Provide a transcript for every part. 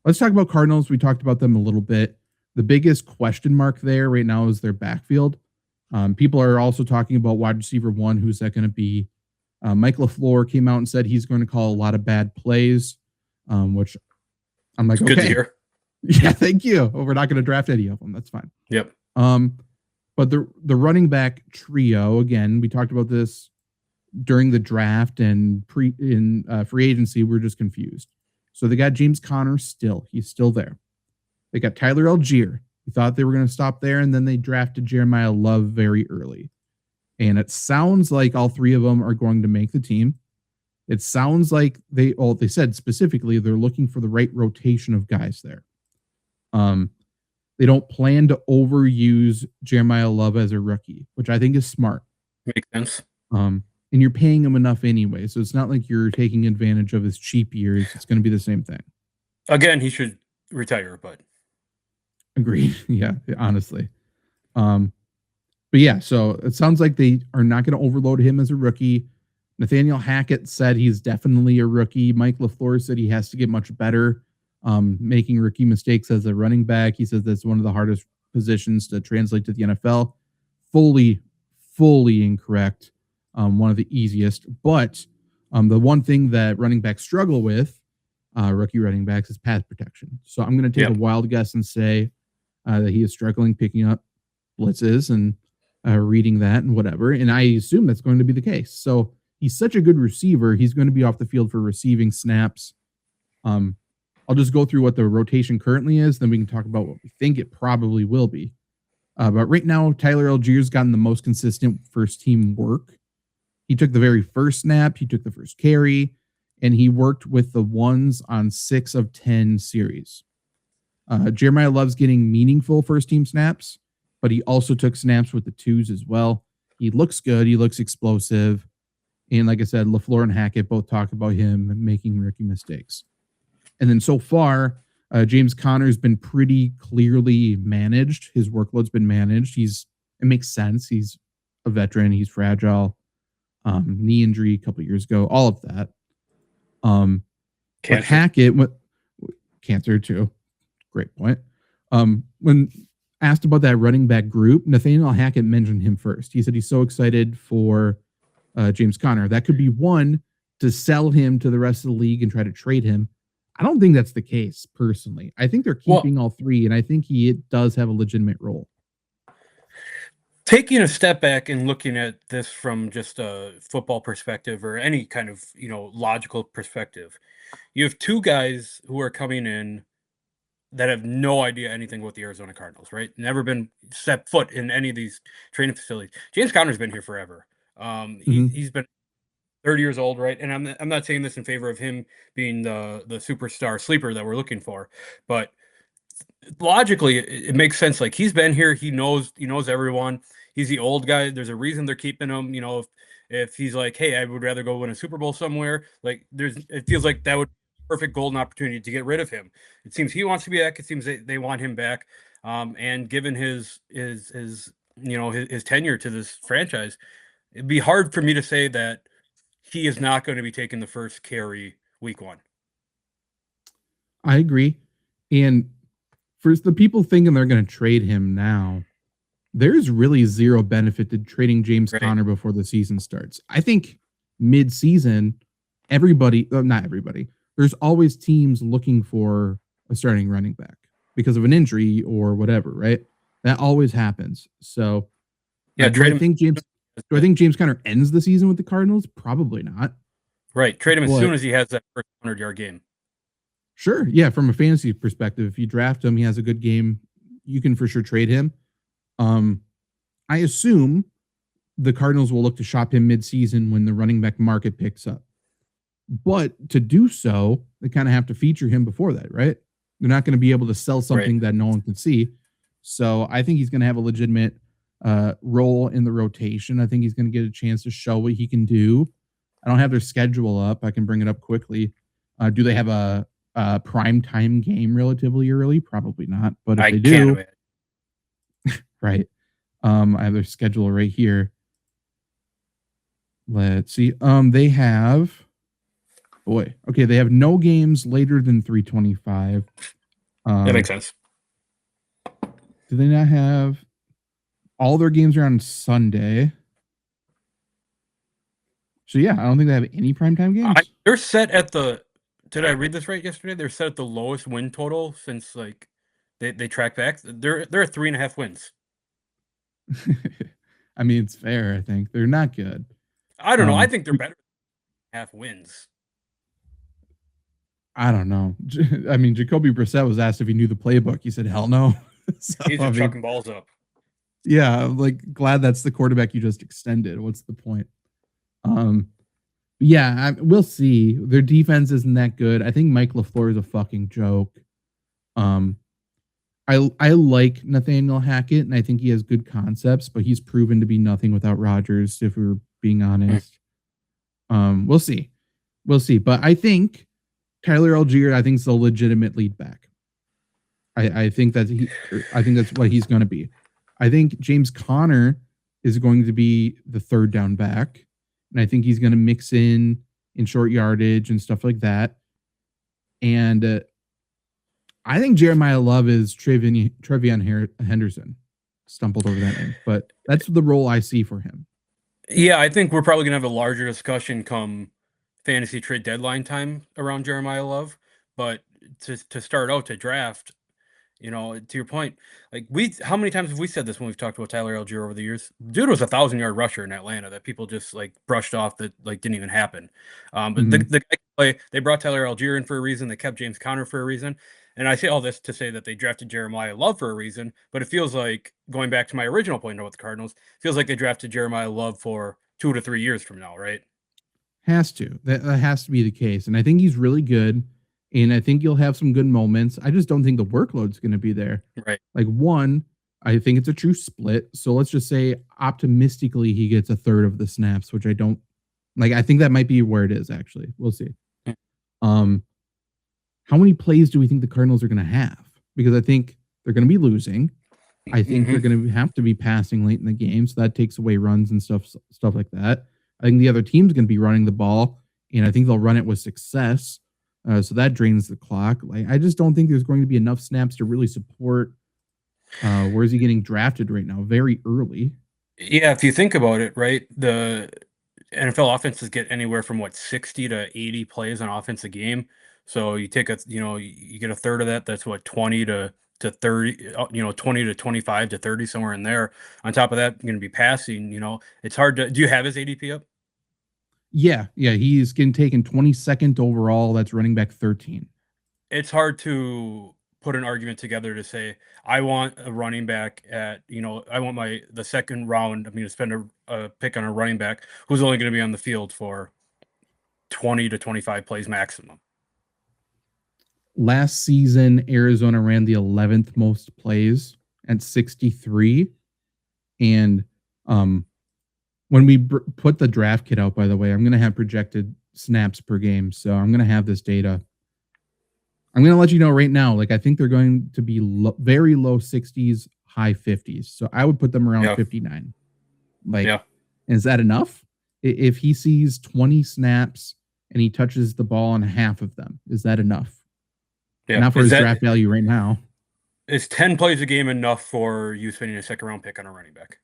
let's talk about Cardinals. We talked about them a little bit. The biggest question mark there right now is their backfield. People are also talking about wide receiver 1. Who's that going to be? Mike LaFleur came out and said he's going to call a lot of bad plays, which I'm like, it's okay. Good to hear. Yeah, thank you. We're not going to draft any of them. That's fine. Yep. But the running back trio, again, we talked about this during the draft and free agency. We're just confused. So they got James Conner still. He's still there. They got Tyler Allgeier. We thought they were going to stop there, and then they drafted Jeremiyah Love very early. And it sounds like all 3 of them are going to make the team. It sounds like they said specifically they're looking for the right rotation of guys there. They don't plan to overuse Jeremiyah Love as a rookie, which I think is smart. Makes sense. And you're paying him enough anyway, so it's not like you're taking advantage of his cheap years. It's going to be the same thing. Again, he should retire, but agreed. Yeah, honestly. But yeah, so it sounds like they are not going to overload him as a rookie. Nathaniel Hackett said he's definitely a rookie. Mike LaFleur said he has to get much better, making rookie mistakes as a running back. He says that's one of the hardest positions to translate to the NFL. Fully incorrect. One of the easiest. But the one thing that running backs struggle with, rookie running backs, is pass protection. So I'm going to take a wild guess and say that he is struggling picking up blitzes and reading that and whatever. And I assume that's going to be the case. So he's such a good receiver. He's going to be off the field for receiving snaps. I'll just go through what the rotation currently is. Then we can talk about what we think it probably will be. But right now, Tyler Allgeier's gotten the most consistent first team work. He took the very first snap. He took the first carry, and he worked with the ones on 6 of 10 series. Jeremiyah Love's getting meaningful first team snaps, but he also took snaps with the 2s as well. He looks good. He looks explosive. And like I said, LaFleur and Hackett both talk about him making rookie mistakes. And then so far, James Conner's been pretty clearly managed. His workload's been managed. It makes sense. He's a veteran. He's fragile. Knee injury a couple years ago. All of that. But Hackett, cancer too. Great point. When asked about that running back group, Nathaniel Hackett mentioned him first. He said he's so excited for James Conner. That could be one to sell him to the rest of the league and try to trade him. I don't think that's the case, personally. I think they're keeping all 3, and I think he does have a legitimate role. Taking a step back and looking at this from just a football perspective or any kind of, logical perspective, you have 2 guys who are coming in that have no idea anything about the Arizona Cardinals, right? Never been set foot in any of these training facilities. James Conner's been here forever. He's been 30 years old, right? And I'm not saying this in favor of him being the superstar sleeper that we're looking for, but logically it makes sense. Like, he's been here, he knows everyone. He's the old guy. There's a reason they're keeping him. If he's like, hey, I would rather go win a Super Bowl somewhere, like, it feels like that would be a perfect golden opportunity to get rid of him. It seems he wants to be back. It seems they want him back. And given his tenure to this franchise, it'd be hard for me to say that he is not going to be taking the first carry week 1. I agree. And for the people thinking they're going to trade him now, there's really zero benefit to trading James Conner before the season starts. I think mid-season, not everybody, there's always teams looking for a starting running back because of an injury or whatever, right? That always happens. So, yeah, do I think James Conner ends the season with the Cardinals? Probably not. Right. Trade him as soon as he has that first 100-yard game. Sure. Yeah. From a fantasy perspective, if you draft him, he has a good game, you can for sure trade him. I assume the Cardinals will look to shop him mid-season when the running back market picks up. But to do so, they kind of have to feature him before that, right? They're not going to be able to sell something that no one can see. So I think he's going to have a legitimate role in the rotation. I think he's going to get a chance to show what he can do. I don't have their schedule up. I can bring it up quickly. Do they have a prime time game relatively early? Probably not. But if they do, right. I have their schedule right here. Let's see. They have Boy. Okay, they have no games later than 325. That makes sense. Do they not have all their games are on Sunday? So yeah, I don't think they have any primetime games. They're set at the. Did I read this right yesterday? They're set at the lowest win total since like they track back. They're at 3.5 wins. I mean, it's fair. I think they're not good. I don't know. I think they're better than half wins. I don't know. I mean, Jacoby Brissett was asked if he knew the playbook. He said, "Hell no." So, he's just chucking balls up. Yeah, I'm like glad that's the quarterback you just extended. What's the point? Yeah, we'll see. Their defense isn't that good. I think Mike LaFleur is a fucking joke. I like Nathaniel Hackett, and I think he has good concepts, but he's proven to be nothing without Rodgers, if we're being honest. We'll see. We'll see. But I think Tyler Allgeier, I think, is a legitimate lead back. I think that's what he's going to be. I think James Conner is going to be the third down back, and I think he's going to mix in short yardage and stuff like that. And I think Jeremiyah Love is Trevion Henderson. Stumbled over that name, but that's the role I see for him. Yeah, I think we're probably going to have a larger discussion come fantasy trade deadline time around Jeremiyah Love. But to start out to draft, to your point, like how many times have we said this when we've talked about Tyler Allgeier over the years? Dude was a 1,000-yard rusher in Atlanta that people just like brushed off that like didn't even happen. But the guy can play. They brought Tyler Allgeier in for a reason. They kept James Conner for a reason. And I say all this to say that they drafted Jeremiyah Love for a reason. But it feels like, going back to my original point about the Cardinals, feels like they drafted Jeremiyah Love for 2 to 3 years from now, right? Has to. That has to be the case. And I think he's really good. And I think you'll have some good moments. I just don't think the workload's going to be there. Right. Like, one, I think it's a true split. So let's just say optimistically he gets a third of the snaps, which I don't like. I think that might be where it is, actually. We'll see. How many plays do we think the Cardinals are going to have? Because I think they're going to be losing. I think they're going to have to be passing late in the game. So that takes away runs and stuff like that. I think the other team's going to be running the ball, and I think they'll run it with success. So that drains the clock. Like, I just don't think there's going to be enough snaps to really support. Where is he getting drafted right now? Very early. Yeah, if you think about it, right, the NFL offenses get anywhere from 60 to 80 plays on offense a game. So you take you get a third of that. That's 20 to 30, 20 to 25 to 30, somewhere in there. On top of that, you're going to be passing. It's hard to. Do you have his ADP up? Yeah, he's getting taken 22nd overall. That's running back 13. It's hard to put an argument together to say I want a running back at I want the second round. I'm going to spend a pick on a running back who's only going to be on the field for 20 to 25 plays maximum. Last season, Arizona ran the 11th most plays at 63. And when we put the draft kit out, by the way, I'm going to have projected snaps per game. So I'm going to have this data. I'm going to let you know right now, like, I think they're going to be very low 60s, high 50s. So I would put them around 59. Like, is that enough? If he sees 20 snaps and he touches the ball on half of them, is that enough? Yeah. Not for his draft value right now. Is 10 plays a game enough for you spending a second round pick on a running back?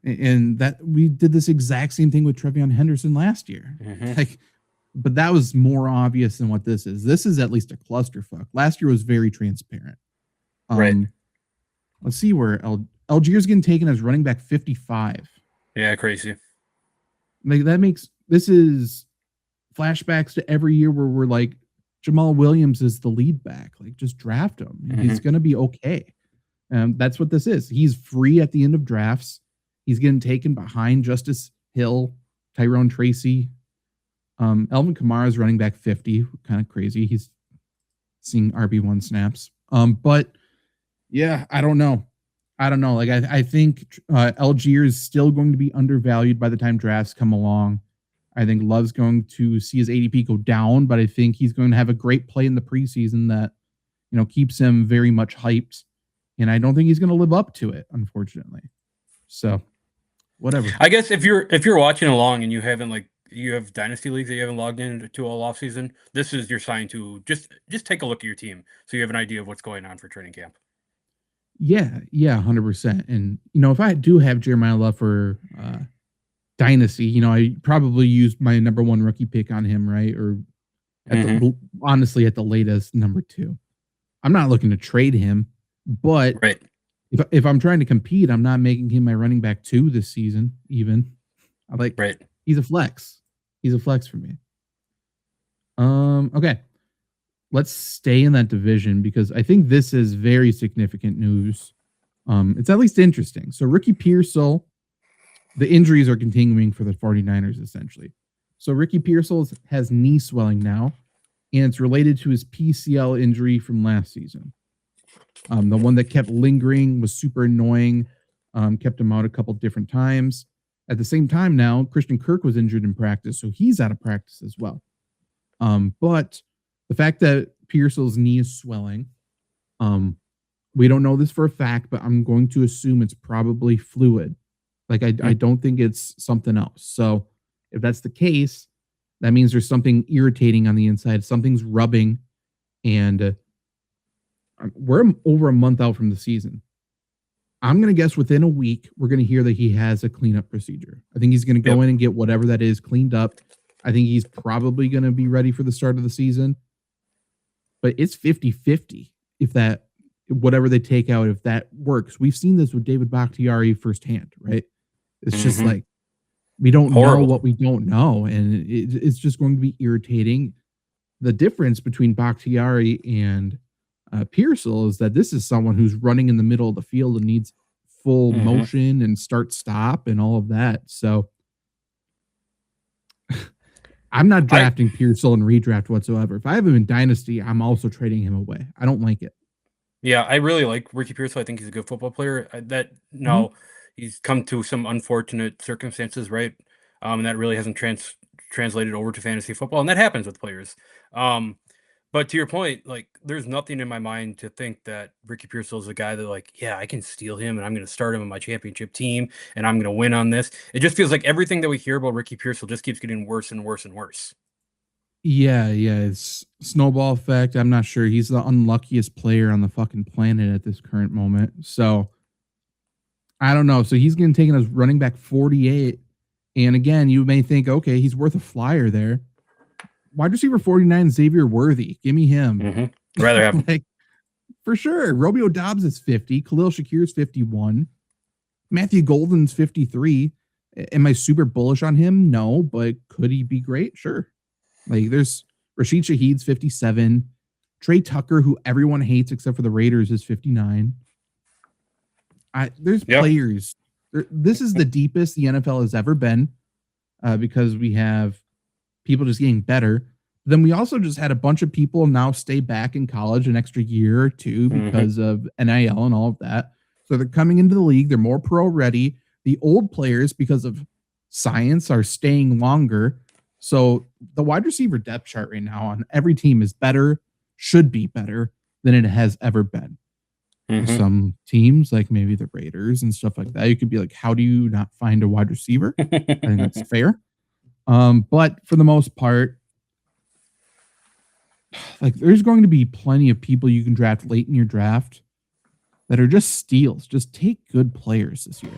And that we did this exact same thing with Trevion Henderson last year. But that was more obvious than what this is. This is at least a clusterfuck. Last year was very transparent. Right. Let's see where Allgeier's getting taken as running back 55. Yeah, crazy. Like, this is flashbacks to every year where we're like, Jamal Williams is the lead back. Like, just draft him. He's going to be okay. That's what this is. He's free at the end of drafts. He's getting taken behind Justice Hill, Tyrone Tracy. Alvin Kamara is running back 50. Kind of crazy. He's seeing RB1 snaps. But yeah, I don't know. Like, I think Allgeier is still going to be undervalued by the time drafts come along. I think Love's going to see his ADP go down, but I think he's going to have a great play in the preseason that, keeps him very much hyped. And I don't think he's going to live up to it, unfortunately. So, whatever. I guess if you're watching along and you haven't you have dynasty leagues that you haven't logged into all off season, this is your sign to just take a look at your team so you have an idea of what's going on for training camp. Yeah, 100%. And if I do have Jeremiah Love for dynasty, I probably used my number one rookie pick on him, right? Or honestly, at the latest, number 2. I'm not looking to trade him, but right. If I'm trying to compete, I'm not making him my running back 2 this season. Even right. He's a flex. He's a flex for me. Okay. Let's stay in that division because I think this is very significant news. It's at least interesting. So Ricky Pearsall, the injuries are continuing for the 49ers essentially. So Ricky Pearsall has knee swelling now, and it's related to his PCL injury from last season. The one that kept lingering, was super annoying, kept him out a couple different times. At the same time now, Christian Kirk was injured in practice, so he's out of practice as well. But the fact that Pearsall's knee is swelling, we don't know this for a fact, but I'm going to assume it's probably fluid. I don't think it's something else. So if that's the case, that means there's something irritating on the inside. Something's rubbing, and we're over a month out from the season. I'm going to guess within a week, we're going to hear that he has a cleanup procedure. I think he's going to go in and get whatever that is cleaned up. I think he's probably going to be ready for the start of the season. But it's 50-50 if that, whatever they take out, if that works. We've seen this with David Bakhtiari firsthand, right? It's just we don't know what we don't know. And it's just going to be irritating. The difference between Bakhtiari and Pearsall is that this is someone who's running in the middle of the field and needs full motion and start-stop and all of that. So I'm not drafting Pearsall in redraft whatsoever. If I have him in Dynasty, I'm also trading him away. I don't like it. Yeah, I really like Ricky Pearsall. I think he's a good football player. He's come to some unfortunate circumstances, right? And that really hasn't translated over to fantasy football, and that happens with players. But to your point, there's nothing in my mind to think that Ricky Pearsall is a guy that, I can steal him and I'm going to start him on my championship team and I'm going to win on this. It just feels like everything that we hear about Ricky Pearsall just keeps getting worse and worse and worse. Yeah, it's snowball effect. I'm not sure. He's the unluckiest player on the fucking planet at this current moment. So I don't know. So he's getting taken as running back 48. And again, you may think, okay, he's worth a flyer there. Wide receiver 49, Xavier Worthy. Give me him. Rather have for sure. Romeo Dobbs is 50. Khalil Shakir's 51. Matthew Golden's 53. Am I super bullish on him? No, but could he be great? Sure. There's Rashid Shaheed's 57. Trey Tucker, who everyone hates except for the Raiders, is 59. There's players. This is the deepest the NFL has ever been because we have people just getting better. Then we also just had a bunch of people now stay back in college an extra year or two because of NIL and all of that. So they're coming into the league. They're more pro ready. The old players, because of science, are staying longer. So the wide receiver depth chart right now on every team is better, should be better than it has ever been. Some teams, like maybe the Raiders and stuff like that, you could be like, how do you not find a wide receiver? I think that's fair. But for the most part, there's going to be plenty of people you can draft late in your draft that are just steals. Just take good players this year.